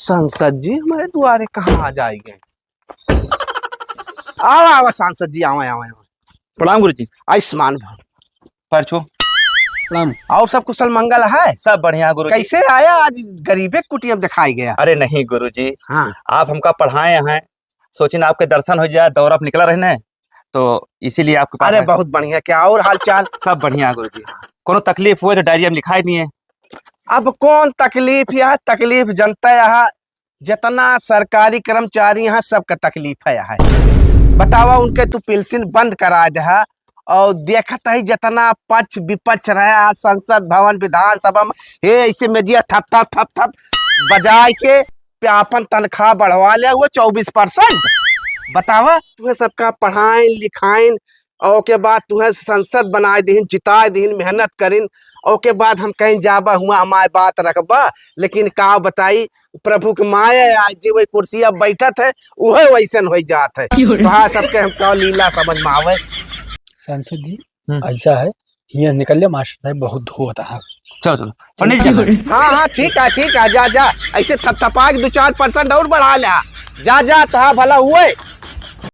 सांसद जी हमारे द्वारे कहाँ आ जाएंगे। आओ आओ सांसद जी, आओ आओ आओ। प्रणाम गुरु जी। आयुष्मान भव। परछो प्रणाम। और सब कुशल मंगल है? सब बढ़िया गुरु जी। कैसे आया आज? गरीबे कुटिया दिखाई गया। अरे नहीं गुरु जी, हाँ आप हमका पढ़ाए हैं, सोचिन आपके दर्शन हो जाए, दौरा पे निकला रहने तो इसीलिए आपके पास अरे आए। बहुत बढ़िया। क्या और हाल चाल? सब बढ़िया गुरु जी। कोनो तकलीफ हुए तो डायरिया में लिखाई दिए। अब कौन तकलीफ? यह तकलीफ जनता यहाँ जितना सरकारी कर्मचारी यहाँ सबका तकलीफ है यहाँ। बतावा उनके तू पेंशन बंद करा दे और देखत है जितना पक्ष विपक्ष रहा संसद भवन विधानसभा में, हे ऐसे मीडिया थप थप थप थप बजाय के अपन तनख्वाह बढ़वा लिया हुआ 24%। बतावा तुम्हें सबका पढ़ाइन लिखाइन और के बाद तुम्हें संसद बनाए दीन, जिताए दीन, मेहनत करीन और के बाद हम कहीं जाबा हुआ हमारे बात रखबा। लेकिन का बताई प्रभु के माया आज जे वही कुर्सी अब बैठत है वह वैसन हो जात है। तो हाँ सबके हम का लीला समझ में आवे। सांसद जी ऐसा है, यहाँ निकल लिया मास्टर साहब, बहुत धो है। चलो चलो पंडित जी। हाँ हाँ ठीक है जा जा, ऐसे थपथपा के 2-4% और बढ़ा लिया। जा जा तो भला हुए।